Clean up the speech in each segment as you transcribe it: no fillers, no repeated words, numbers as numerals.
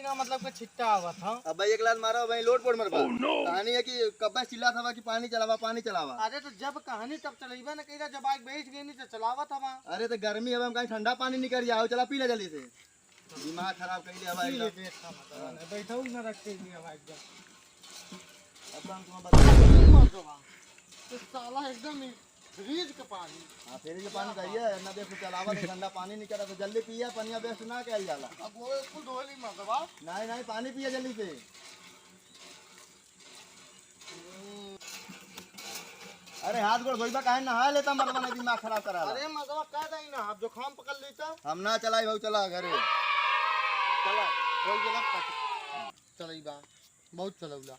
पानी का मतलब कि छिट्टा आवा था। अब भाई एक गिलास मारा भाई लोड पोड़ मर पा। कहानी है कि कब चिल्ला था कि पानी चलावा पानी चलावा। अरे तो जब कहानी तब चलेबा ना कहीं जब आग बेच गई नहीं तो चलावा था वहाँ। अरे तो गर्मी है हम कहीं ठंडा पानी निकल जाओ चला पी ले जल्दी से। दिमाग खराब कर दिया भाई। बैठा हूँ ना रखते ही हवा एकदम। अब हम तुम्हें बता तो साला एकदम फ्रीज का पानी। हां फ्रीज का पानी चाहिए ना देखो चलावा तो ठंडा पानी निकला तो जल्दी पिया पनिया बेस्ट ना कहल जाला। अब वो इसको धोली मत नहीं नहीं पानी पिया जल्दी से। अरे हाथ गोड़ धोइबा काहे नहा लेता मरवा ने दिमाग खराब करा। अरे मगवा कह दई ना अब जुकाम पकड़ लेता। हम ना चलाई भाऊ चला घरे चला कोई जगह चलेबा बहुत चलौला।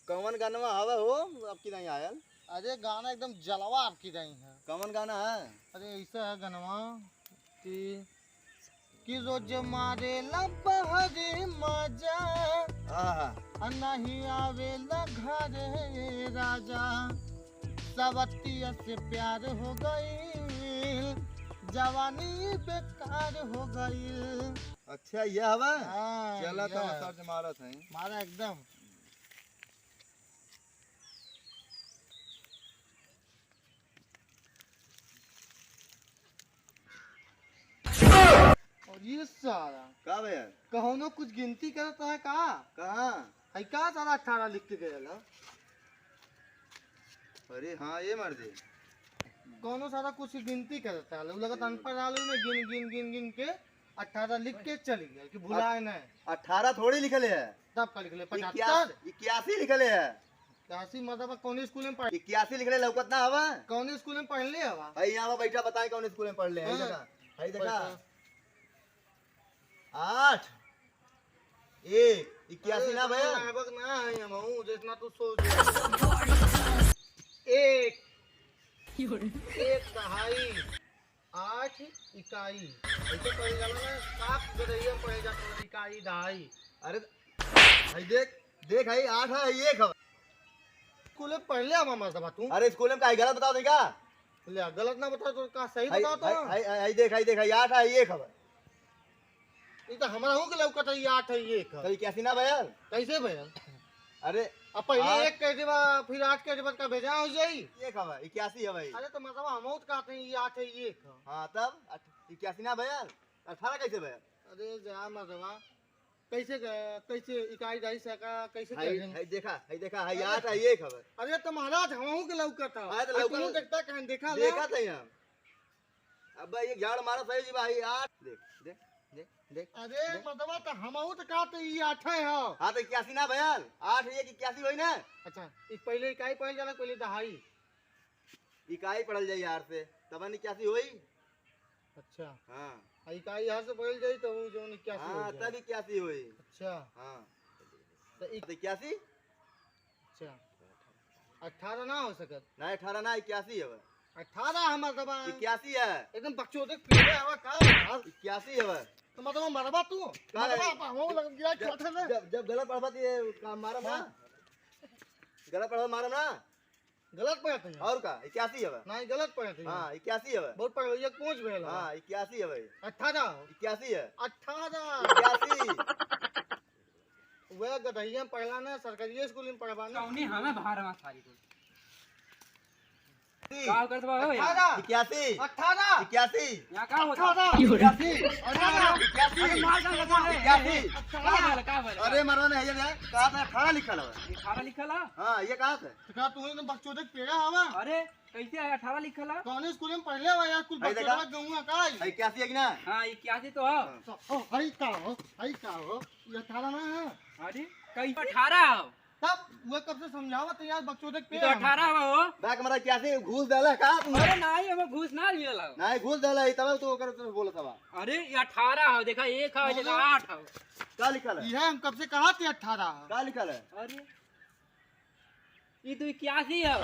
कौन गाना आवा हो अब की नहीं आयल। अरे गाना एकदम जलवा आपकी रही है। कौन गाना है। अरे ऐसा है गनवा कि रोज मारे लबहरे मजा नहीं आवे घरे राजा सवतिया से प्यार हो गई जवानी बेकार हो गई। अच्छा ये हवा चला तो ये। सर्च मारत है मारा एकदम और ये सारा का भैया कहोनो कुछ गिनती करता है का कहाँ। है का सारा 18 लिख के गया। अरे हाँ ये मर दे कौनो सारा कुछ गिनती करता है लोग लगता अनपढ़ आलू में गिन गिन गिन गिन के 18 लिख के चली गया कि भुलाए नहीं। 18 थोड़ी लिखले है तब का लिख ले 75 81 लिखले है। 81 मतलब कौन स्कूल में पढ़ 81 लिखले लौकत ना हवा। कौन स्कूल में पढ़ ले हवा भाई यहाँ बैठा बताए कौन स्कूल में पढ़ ले। भाई देखा 8 1 81 ना भैया ना है हम जितना तू सोच एक दहाई 8 इकाई ऐसे पढ़ जाला ना साफ गदइया में पढ़ जाता इकाई दहाई। अरे भाई देख देख भाई 8 है 1 है स्कूल में पढ़ ले हम मर्दबा तू। अरे स्कूल में का गलत बताओ देगा ले गलत ना बता तो का सही बता तो। आई देख 8 है 1 है। ये तो हमारा हो के लौकत है 8 है 1 है। तो 81 ना भैया कैसे भैया। अरे अब पहले 1 कह देबा फिर 8 कह देबा का भेजा हो जाई 1 है 81 है भाई। अरे तो मतलब हम बहुत कहते हैं ये 8 है 1 है। हां तब 81 ना भैया 18 कैसे भैया। अरे जा मर्दबा कैसे इकाई दहाई सका कैसे हाय देखा है 8 है 1 है। अरे तो महाराज हम के लौकत है। हां तो लौकत देखता कहां देखा थे हम। अब भाई एक झाड़ मारा सही जी भाई 8 देख देख देख देख। अरे मर्दबा तो हम तो कहते ये 8 है। हां तो 81 ना भैया 8 1 81 होई ना। अच्छा इस पहले इकाई पढ़ल जाला पहले दहाई इकाई पढ़ल जाई यार से तब 81 होई। अच्छा हां इकाई यहाँ से पढ़ल जाई तो वो जो 81 हां तब 81 होई। अच्छा हां तो 81 अच्छा 18 ना हो सकत ना 18 ना 81 है 18 हमार दबा 81 है एकदम बकचोदे पीले हवा का 81 है। तो मतलब मरबा तू मरबा हम लग गया छोटा ना। जब गलत पढ़बा ये काम मारम ना गलत पढ़बा मारम ना गलत पढ़त है और का 81 है नहीं गलत पढ़त है। हां 81 है बहुत पढ़ एक पहुंच भेल हां 81 है भाई 18 81 है 18 81 वे गधैया पढ़ला ना सरकारी स्कूल में पढ़बा ना कौनी हमें बाहर में सारी को का का करत बा हो यार 81 18 81 यहां का होता 81 अरे मार का लगा है 81 का बोल अरे मरवा ने है कहा था 18 लिखल है 18 लिखल है। हां ये कहा था तो का तू एकदम बकचोदे पेड़ा हवा। अरे कैसे है 18 लिखल है। कौन स्कूल में पढ़ले हुआ यार कुल भाई देखा? बकचोदा गऊआ का 81 है कि ना। हां 81 तो है। ओ हई का हो ये 18 ना है। अरे कई 18 हो तब वो कब से समझावा तो यार बकचोदे ये पेड़ा तो 18 हो। बैक मरा 81 घूस देला का तू अरे नहीं हमें घूस ना मिलल हो। नहीं घूस देला तब तो ओकर तो बोलत बा। अरे ये 18 हो देखा 1 हो देखा 8 हो। का लिखल है ये हम कब से कहा थे 18 का लिखल है अरे ये तो 81 हो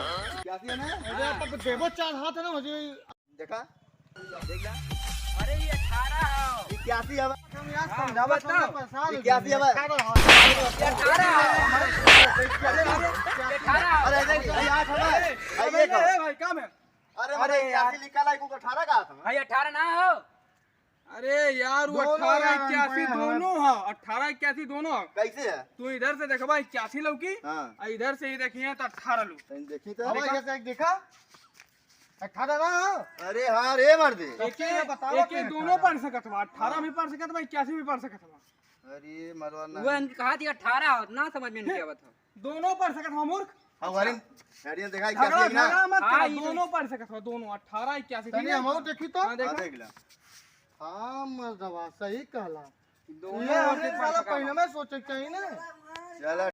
81 है ना। अरे तब देवो 4 हाथ है ना मुझे देखा देख ले अरे ये 18 हो 81 है हम यार समझावा तो परेशान 81 है 18 अरे नहीं 8 है भाई एक भाई काम है। अरे अरे 81 लिखल है को 18 का था भाई 18 ना हो अरे यार वो दोनों 18 यार 81 हैं। दोनों है, 18 81 दोनों है। कैसे है? तू इधर से देखबा 81 लौकी, हाँ और इधर से ही देखिए तो 18 लू। तनी देखी तो। अब जैसे एक देखा 18 ना अरे हाँ रे मर्दे। बताओ एक कि दोनों पढ़ सकत बा, 18 भी पढ़ सकत बा, 81 भी पढ़ सकत बा। अरे मरवाना। वो इनके कहा थी 18 ना समझ में नहीं आवत हो। दोनों पढ़ सकत बा मूर्ख। हमारी गाड़ियां दिखाई झगड़ा क्या ना? झगड़ा मत हाँ, कर, ये दोनों पढ़ सकत बा, दोनों 18 81 तनी हमहू देखी तो हाँ, देख हाँ ला। देख ला। हाँ मर्दवा सही कहला दोनों ये हमने पढ़ साला सकत बा। पहले में सोचे चाहिए ना चला